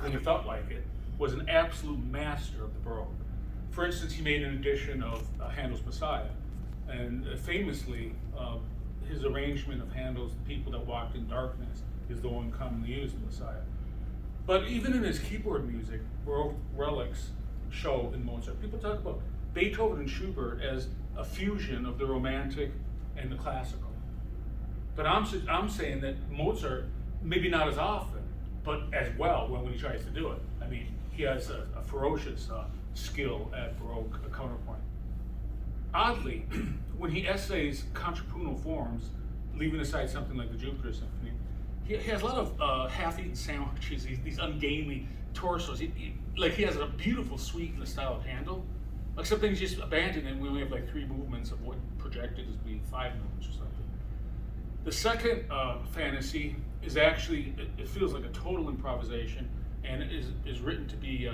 when he felt like it, was an absolute master of the Baroque. For instance, he made an edition of Handel's Messiah, and famously, his arrangement of Handel's "The People That Walked in Darkness" is the one commonly used in Messiah. But even in his keyboard music, Baroque relics show in Mozart. People talk about Beethoven and Schubert as a fusion of the Romantic and the classical. But I'm saying that Mozart, maybe not as often, but as well when he tries to do it. I mean, he has a ferocious skill at Baroque counterpoint. Oddly, when he essays contrapuntal forms, leaving aside something like the Jupiter Symphony, he has a lot of half-eaten sandwiches, these ungainly torsos. He has a beautiful suite in the style of Handel, except things just abandoned, and we only have like 3 movements of what projected as being 5 movements or something. The second fantasy is actually, it feels like a total improvisation, and it is written to be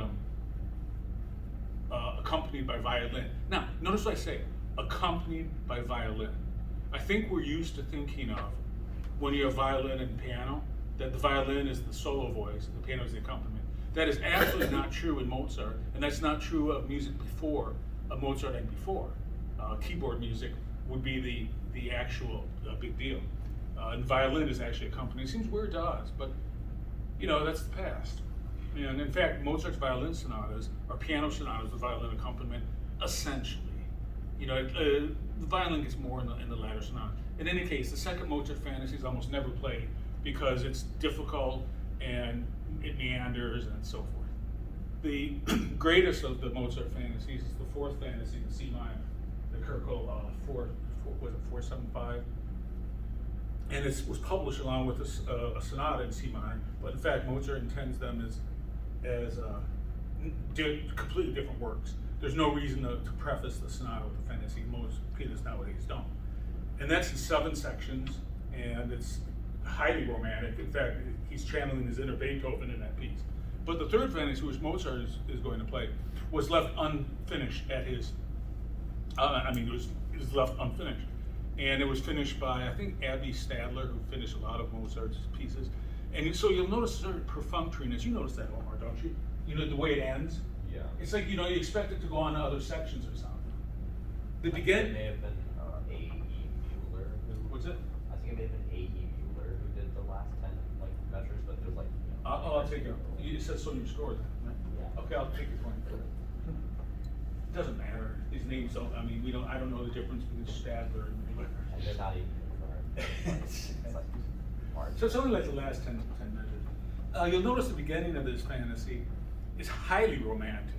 accompanied by violin. Now, notice what I say, accompanied by violin. I think we're used to thinking of, when you have violin and piano, that the violin is the solo voice, and the piano is the accompaniment. That is absolutely not true in Mozart, and that's not true of music before, of Mozart and before. Keyboard music would be the actual big deal. And violin is actually accompanied. It seems weird to us, but that's the past. And in fact, Mozart's violin sonatas are piano sonatas with violin accompaniment, essentially. The violin gets more in the latter sonata. In any case, the second Mozart fantasy is almost never played because it's difficult and it meanders and so forth. The greatest of the Mozart fantasies is the fourth fantasy in C minor, the Kirkel 475, and it was published along with a sonata in C minor. But in fact, Mozart intends them as completely different works. There's no reason to preface the sonata with the fantasy. Most pianists nowadays don't. And that's in 7 sections, and it's highly romantic. In fact, he's channeling his inner Beethoven in that piece. But the third fantasy, which Mozart is going to play, was left unfinished at his, it was left unfinished. And it was finished by, I think, Abby Stadler, who finished a lot of Mozart's pieces. And so you'll notice a certain perfunctoriness. You notice that, Omar, don't you? The way it ends? Yeah. It's like, you expect it to go on to other sections or something. It may have been A.E. Mueller. What's it? I think it may have been A.E. Mueller who did the last 10 measures, but there's I'll take it. You said so in your score then, right? Yeah. Okay, I'll take your point. It doesn't matter. These names don't, I don't know the difference between Stadler and Mueller. And they're not even it's like hard. So it's only like the last 10 measures. You'll notice the beginning of this fantasy is highly romantic,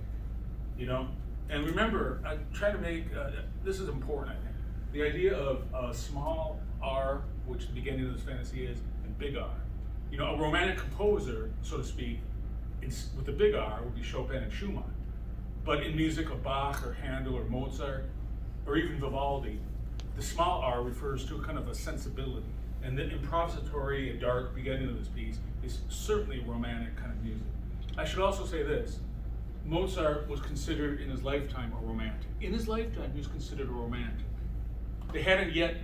And remember, I try to make, this is important, I think, the idea of a small R, which the beginning of this fantasy is, and big R. A romantic composer, so to speak, with the big R would be Chopin and Schumann. But in music of Bach or Handel or Mozart, or even Vivaldi, the small R refers to a kind of a sensibility. And the improvisatory and dark beginning of this piece is certainly romantic kind of music. I should also say this. Mozart was considered in his lifetime a romantic. In his lifetime, he was considered a romantic. They hadn't yet,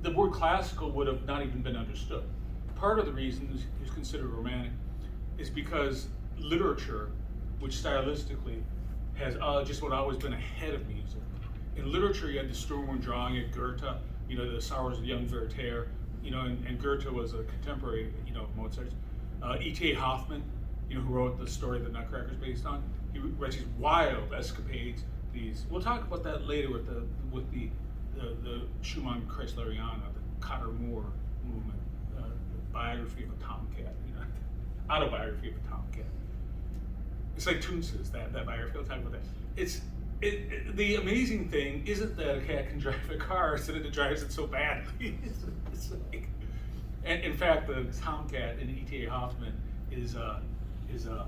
the word classical would have not even been understood. Part of the reason he was considered romantic is because literature, which stylistically has just what always been ahead of music. In literature, you had the Sturm und Drang, you had Goethe, the Sorrows of Young Werther, and Goethe was a contemporary, of Mozart's. E.T.A. Hoffmann, who wrote the story that Nutcracker is based on, he writes these wild escapades. We'll talk about that later with the Schumann Kreisleriana, the Cotter Moore movement, biography of a tomcat, autobiography of a tomcat. It's like Toonses, that biography. We'll talk about that. The amazing thing isn't that a cat can drive a car, it's that it drives it so badly. it's like, and in fact, the tomcat in E.T.A. Hoffmann is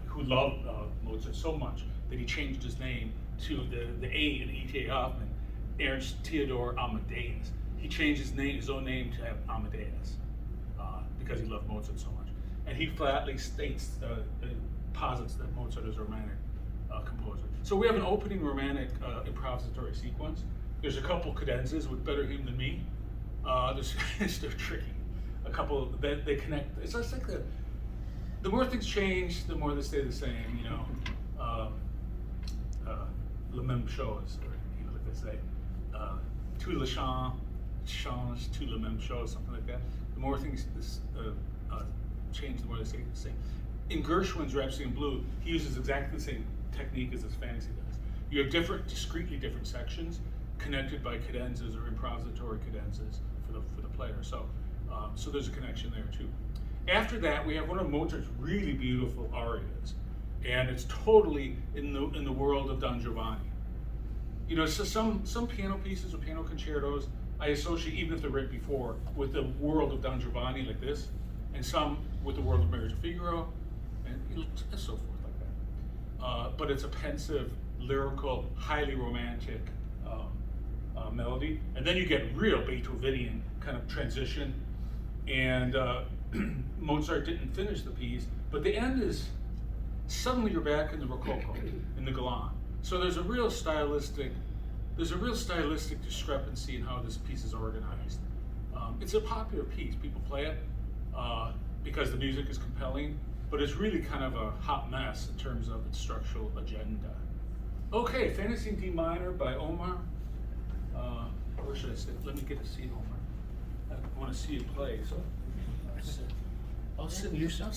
who loved Mozart so much that he changed his name to the A in E.T.A. Hoffmann, Ernst Theodor Amadeus. He changed his own name to Amadeus because he loved Mozart so much. And he flatly states, posits that Mozart is a romantic composer. So we have an opening romantic improvisatory sequence. There's a couple cadenzas with Better Him Than Me. They're tricky. A couple that they connect. It's just like the more things change, the more they stay the same. You know, le même chose, or you know, like they say, tout le change, tout le même chose, something like that. The more things change, the more they stay the same. In Gershwin's Rhapsody in Blue, he uses exactly the same technique as his fantasy does. You have discretely different sections connected by cadenzas or improvisatory cadenzas for the player. So there's a connection there too. After that, we have one of Mozart's really beautiful arias, and it's totally in the world of Don Giovanni. You know, so some piano pieces or piano concertos I associate, even if they're written before, with the world of Don Giovanni, like this, and some with the world of Marriage of Figaro, and so forth like that. But it's a pensive, lyrical, highly romantic melody, and then you get real Beethovenian kind of transition. And Mozart didn't finish the piece, but the end is suddenly you're back in the Rococo, in the Galan. So there's a real stylistic discrepancy in how this piece is organized. It's a popular piece; people play it because the music is compelling, but it's really kind of a hot mess in terms of its structural agenda. Okay, Fantasy in D minor by Omar. Where should I sit? Let me get a seat, Omar. I want to see you play, so I'll sit in your seat.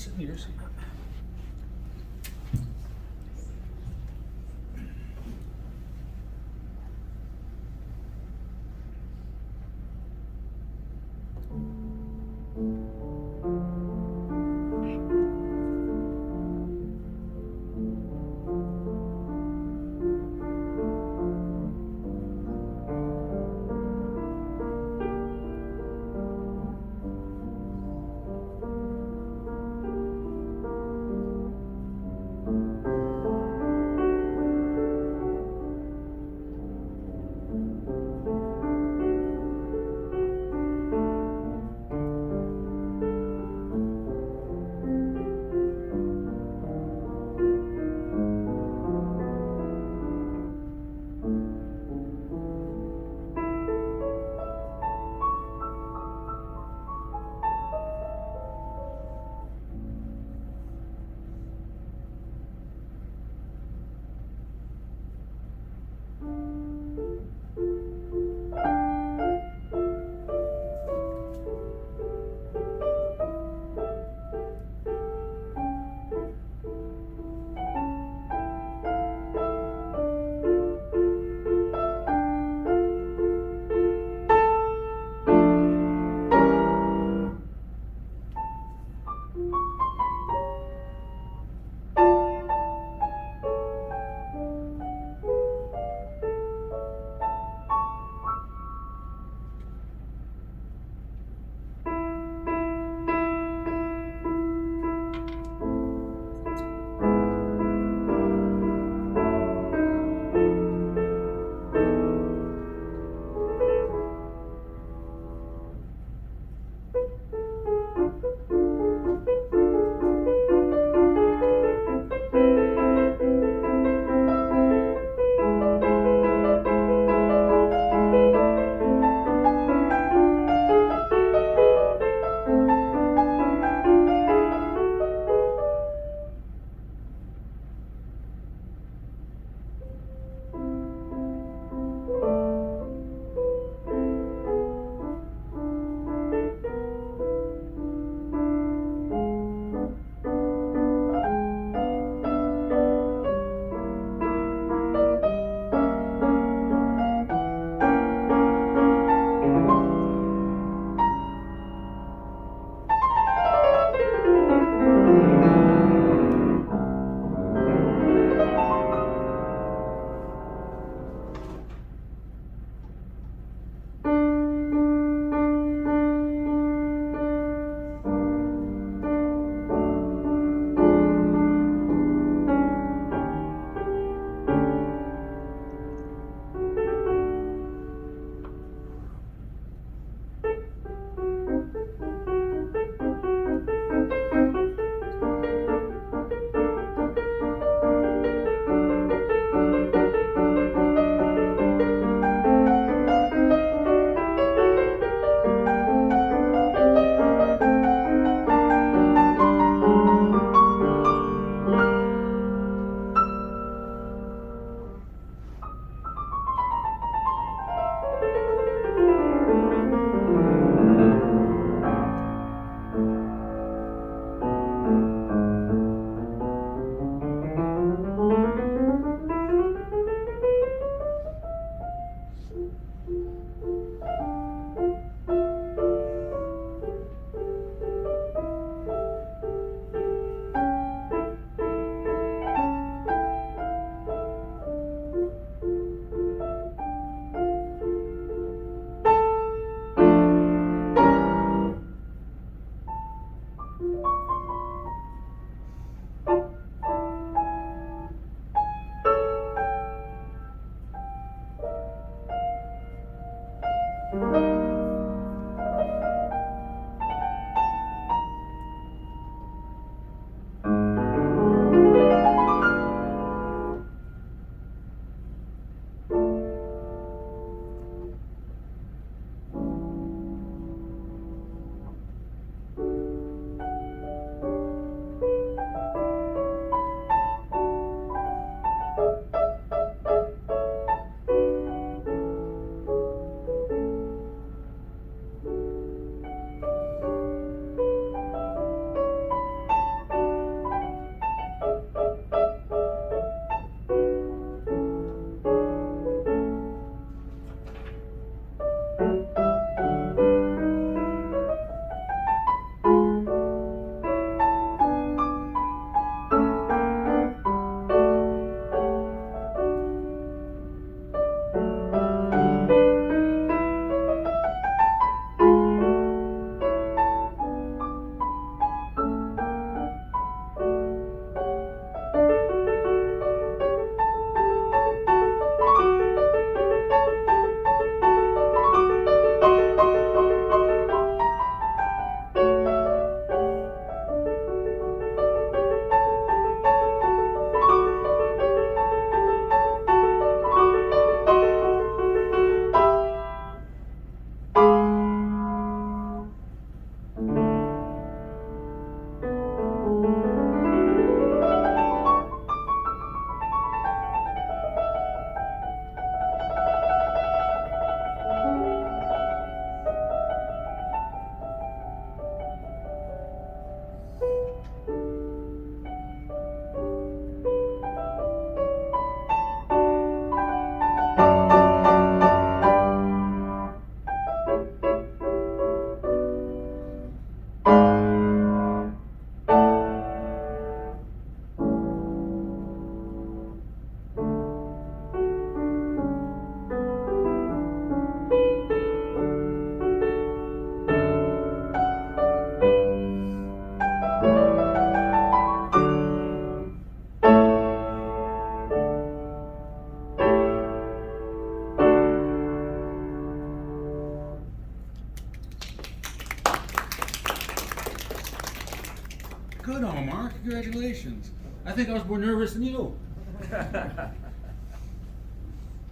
Good, Omar. Congratulations. I think I was more nervous than you.